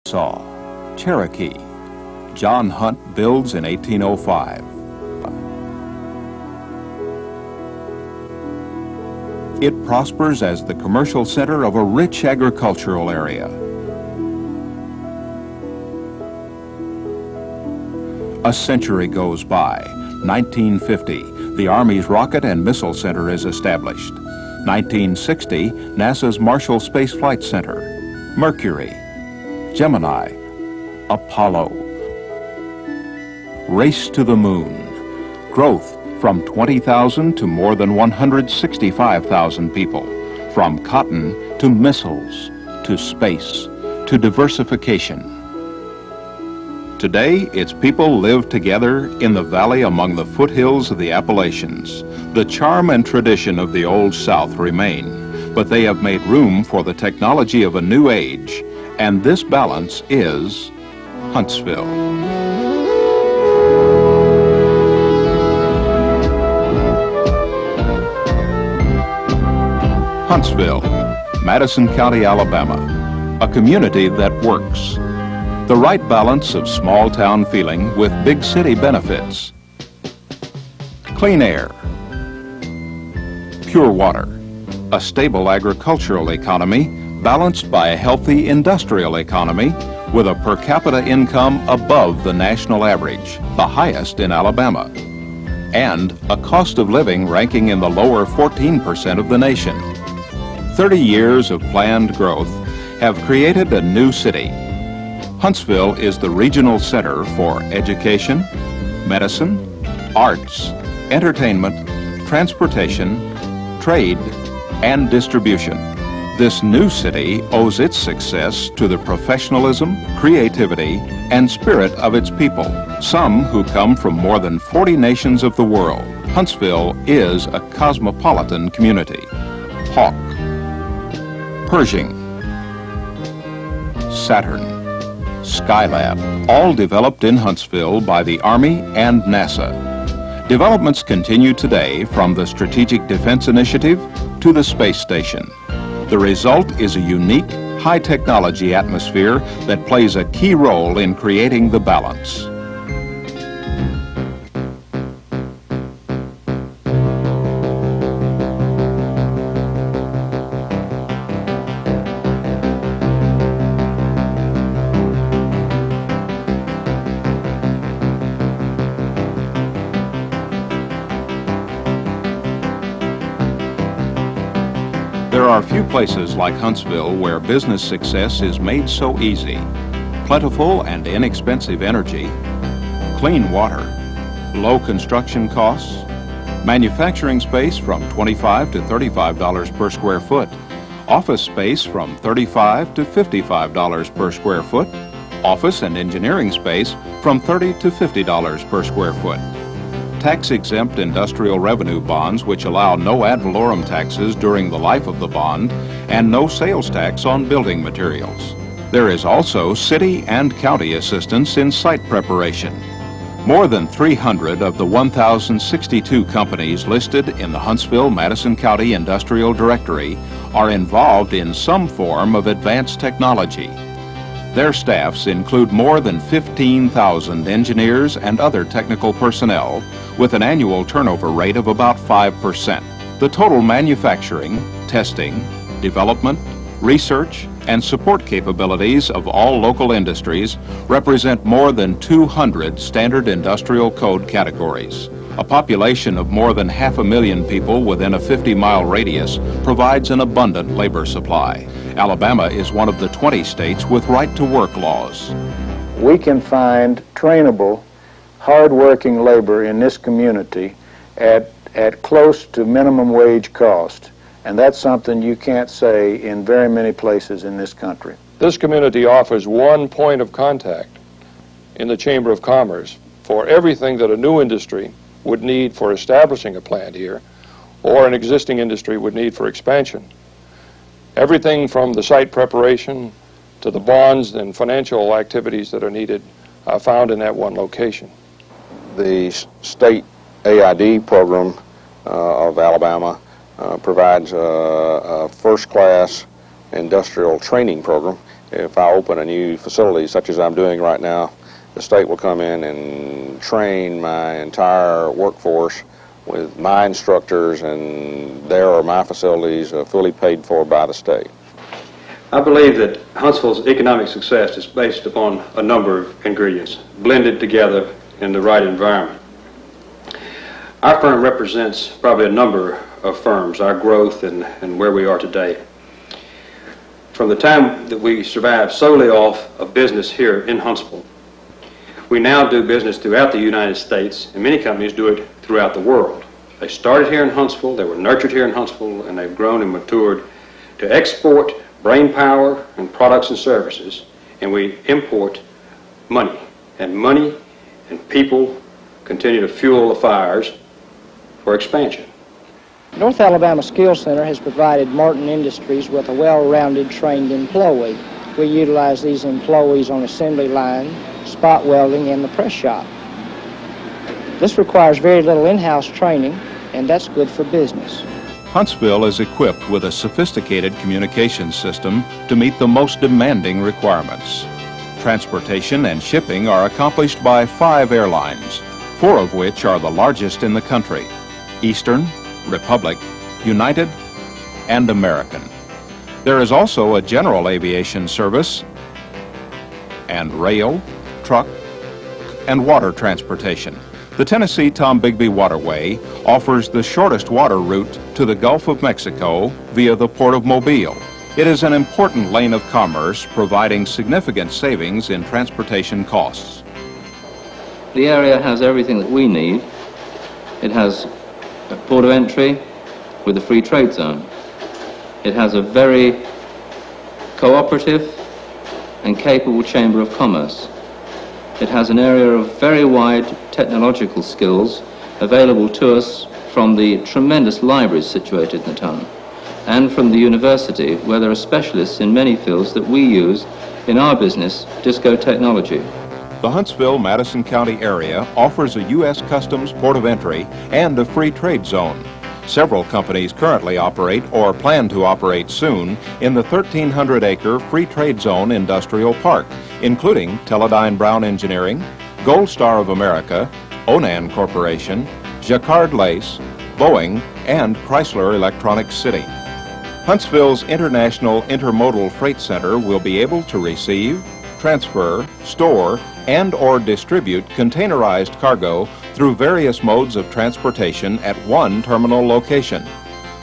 Saw, Cherokee. John Hunt builds in 1805. It prospers as the commercial center of a rich agricultural area. A century goes by. 1950, the Army's Rocket and Missile Center is established. 1960, NASA's Marshall Space Flight Center. Mercury, Gemini, Apollo. Race to the moon. Growth from 20,000 to more than 165,000 people. From cotton to missiles, to space, to diversification. Today, its people live together in the valley among the foothills of the Appalachians. The charm and tradition of the Old South remain, but they have made room for the technology of a new age, and this balance is Huntsville. Huntsville, Madison County, Alabama, a community that works. The right balance of small town feeling with big city benefits. Clean air, pure water, a stable agricultural economy balanced by a healthy industrial economy with a per capita income above the national average, the highest in Alabama, and a cost of living ranking in the lower 14% of the nation. 30 years of planned growth have created a new city. Huntsville is the regional center for education, medicine, arts, entertainment, transportation, trade, and distribution. This new city owes its success to the professionalism, creativity, and spirit of its people, some who come from more than 40 nations of the world. Huntsville is a cosmopolitan community. Hawk, Pershing, Saturn, Skylab, all developed in Huntsville by the Army and NASA. Developments continue today from the Strategic Defense Initiative to the space station. The result is a unique, high-technology atmosphere that plays a key role in creating the balance. There are few places like Huntsville where business success is made so easy. Plentiful and inexpensive energy, clean water, low construction costs, manufacturing space from $25 to $35 per square foot, office space from $35 to $55 per square foot, office and engineering space from $30 to $50 per square foot. Tax-exempt industrial revenue bonds which allow no ad valorem taxes during the life of the bond and no sales tax on building materials. There is also city and county assistance in site preparation. More than 300 of the 1,062 companies listed in the Huntsville-Madison County Industrial Directory are involved in some form of advanced technology. Their staffs include more than 15,000 engineers and other technical personnel with an annual turnover rate of about 5%. The total manufacturing, testing, development, research, and support capabilities of all local industries represent more than 200 standard industrial code categories. A population of more than 500,000 people within a 50-mile radius provides an abundant labor supply. Alabama is one of the 20 states with right-to-work laws. We can find trainable, hard-working labor in this community at close to minimum wage cost, and that's something you can't say in very many places in this country. This community offers one point of contact in the Chamber of Commerce for everything that a new industry would need for establishing a plant here, or an existing industry would need for expansion. Everything from the site preparation to the bonds and financial activities that are needed are found in that one location. The state AID program of Alabama provides a first-class industrial training program if I open a new facility such as I'm doing right now, the state will come in and train my entire workforce with my instructors, and there are my facilities fully paid for by the state. I believe that Huntsville's economic success is based upon a number of ingredients blended together in the right environment. Our firm represents probably a number of firms, our growth and where we are today. From the time that we survived solely off of business here in Huntsville, we now do business throughout the United States, and many companies do it throughout the world. They started here in Huntsville, they were nurtured here in Huntsville, and they've grown and matured to export brain power and products and services, and we import money. And money and people continue to fuel the fires for expansion. North Alabama Skills Center has provided Martin Industries with a well-rounded trained employee. We utilize these employees on assembly line, spot welding, and the press shop. This requires very little in-house training, and that's good for business. Huntsville is equipped with a sophisticated communications system to meet the most demanding requirements. Transportation and shipping are accomplished by 5 airlines, 4 of which are the largest in the country: Eastern, Republic, United, and American. There is also a general aviation service and rail, truck, and water transportation. The Tennessee Tombigbee Waterway offers the shortest water route to the Gulf of Mexico via the Port of Mobile. It is an important lane of commerce, providing significant savings in transportation costs. The area has everything that we need. It has a port of entry with a free trade zone. It has a very cooperative and capable chamber of commerce. It has an area of very wide technological skills available to us from the tremendous libraries situated in the town, and from the university, where there are specialists in many fields that we use in our business, disco technology. The Huntsville-Madison County area offers a U.S. Customs port of entry and a free trade zone. Several companies currently operate or plan to operate soon in the 1,300-acre free trade zone industrial park, including Teledyne Brown Engineering, Gold Star of America, Onan Corporation, Jacquard Lace, Boeing, and Chrysler Electronic City. Huntsville's International Intermodal Freight Center will be able to receive, transfer, store, and/or distribute containerized cargo through various modes of transportation at one terminal location.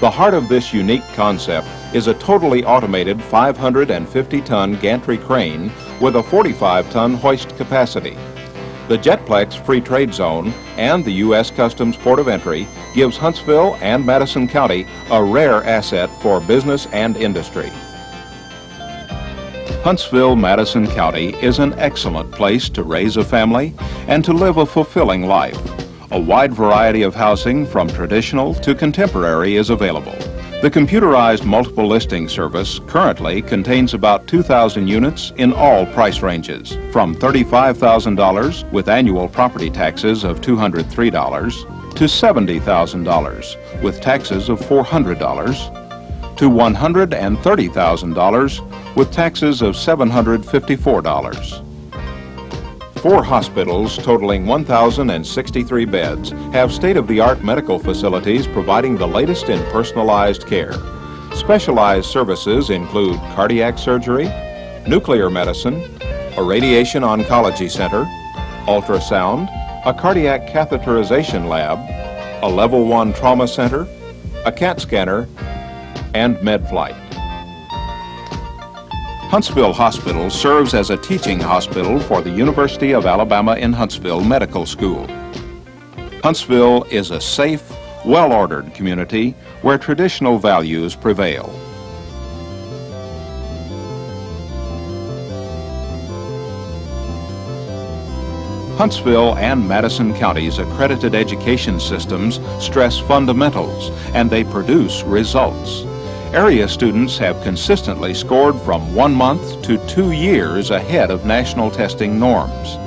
The heart of this unique concept is a totally automated 550-ton gantry crane with a 45-ton hoist capacity. The Jetplex Free Trade Zone and the U.S. Customs Port of Entry gives Huntsville and Madison County a rare asset for business and industry. Huntsville-Madison County is an excellent place to raise a family and to live a fulfilling life. A wide variety of housing from traditional to contemporary is available. The computerized multiple listing service currently contains about 2,000 units in all price ranges, from $35,000 with annual property taxes of $203 to $70,000 with taxes of $400 to $130,000 with taxes of $754. 4 hospitals totaling 1,063 beds have state-of-the-art medical facilities providing the latest in personalized care. Specialized services include cardiac surgery, nuclear medicine, a radiation oncology center, ultrasound, a cardiac catheterization lab, a level 1 trauma center, a CAT scanner, and MedFlight. Huntsville Hospital serves as a teaching hospital for the University of Alabama in Huntsville Medical School. Huntsville is a safe, well-ordered community where traditional values prevail. Huntsville and Madison County's accredited education systems stress fundamentals, and they produce results. Area students have consistently scored from 1 month to 2 years ahead of national testing norms.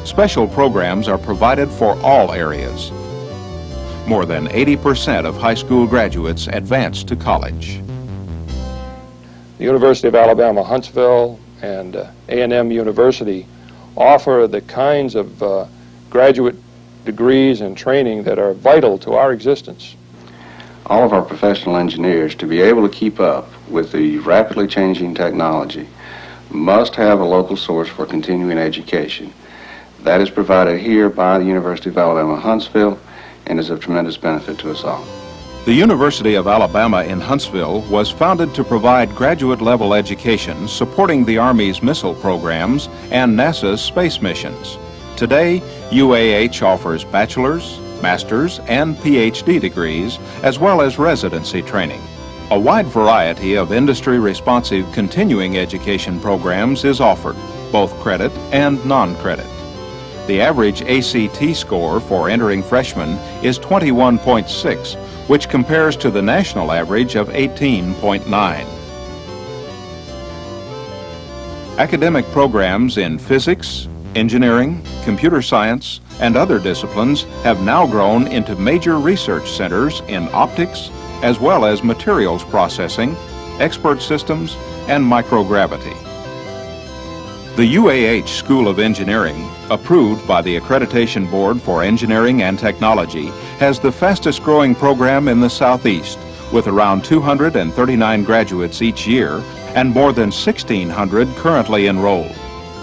Special programs are provided for all areas. More than 80% of high school graduates advance to college. The University of Alabama, Huntsville and A&M University offer the kinds of graduate degrees and training that are vital to our existence. All of our professional engineers, to be able to keep up with the rapidly changing technology, must have a local source for continuing education. That is provided here by the University of Alabama, Huntsville, and is of tremendous benefit to us all. The University of Alabama in Huntsville was founded to provide graduate-level education supporting the Army's missile programs and NASA's space missions. Today, UAH offers bachelor's, master's, and PhD degrees, as well as residency training. A wide variety of industry-responsive continuing education programs is offered, both credit and non-credit. The average ACT score for entering freshmen is 21.6, which compares to the national average of 18.9. Academic programs in physics, engineering, computer science, and other disciplines have now grown into major research centers in optics, as well as materials processing, expert systems, and microgravity. The UAH School of Engineering, approved by the Accreditation Board for Engineering and Technology, has the fastest growing program in the Southeast, with around 239 graduates each year and more than 1,600 currently enrolled.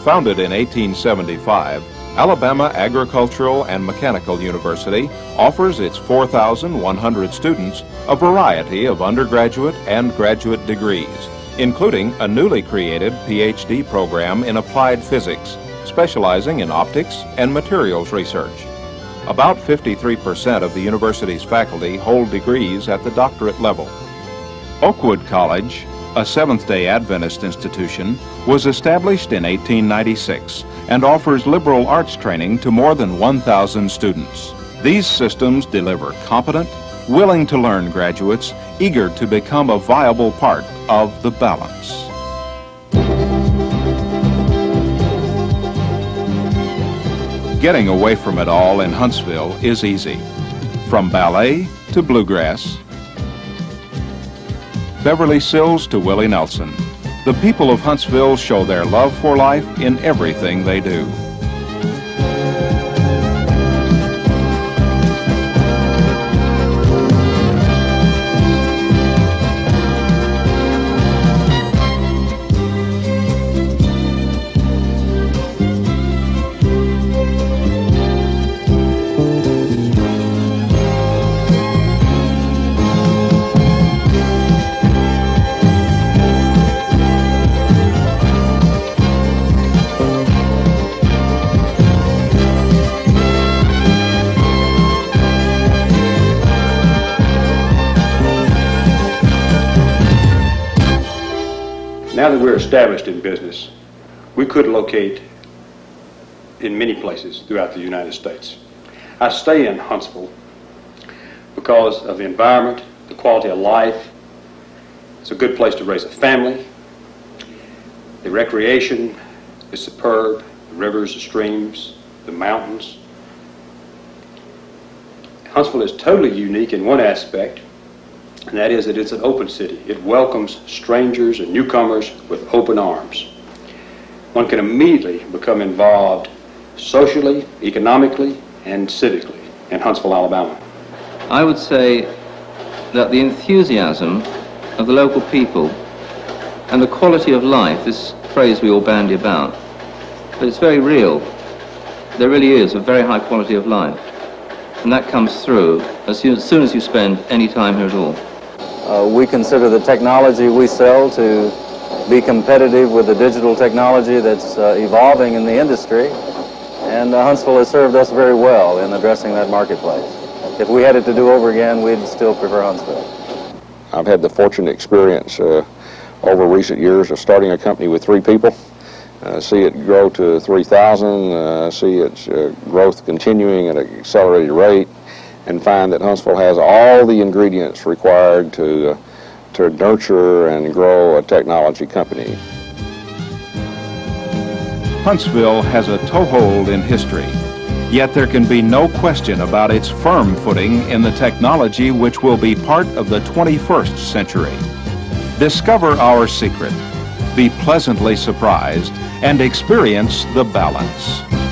Founded in 1875, Alabama Agricultural and Mechanical University offers its 4,100 students a variety of undergraduate and graduate degrees, including a newly created PhD program in applied physics, specializing in optics and materials research. About 53% of the university's faculty hold degrees at the doctorate level. Oakwood College, a Seventh-day Adventist institution, was established in 1896 and offers liberal arts training to more than 1,000 students. These systems deliver competent, willing-to-learn graduates eager to become a viable part of the balance. Getting away from it all in Huntsville is easy. From ballet to bluegrass, Beverly Sills to Willie Nelson, the people of Huntsville show their love for life in everything they do. Now that we're established in business, we could locate in many places throughout the United States. I stay in Huntsville because of the environment, the quality of life. It's a good place to raise a family. The recreation is superb, the rivers, the streams, the mountains. Huntsville is totally unique in one aspect, and that is that it's an open city. It welcomes strangers and newcomers with open arms. One can immediately become involved socially, economically, and civically in Huntsville, Alabama. I would say that the enthusiasm of the local people and the quality of life, this phrase we all bandy about, but it's very real. There really is a very high quality of life, and that comes through as soon as you spend any time here at all. We consider the technology we sell to be competitive with the digital technology that's evolving in the industry, and Huntsville has served us very well in addressing that marketplace. If we had it to do over again, we'd still prefer Huntsville. I've had the fortunate experience over recent years of starting a company with 3 people, see it grow to 3,000, see its growth continuing at an accelerated rate, and find that Huntsville has all the ingredients required to nurture and grow a technology company. Huntsville has a toehold in history, yet there can be no question about its firm footing in the technology which will be part of the 21st century. Discover our secret. be pleasantly surprised and experience the balance.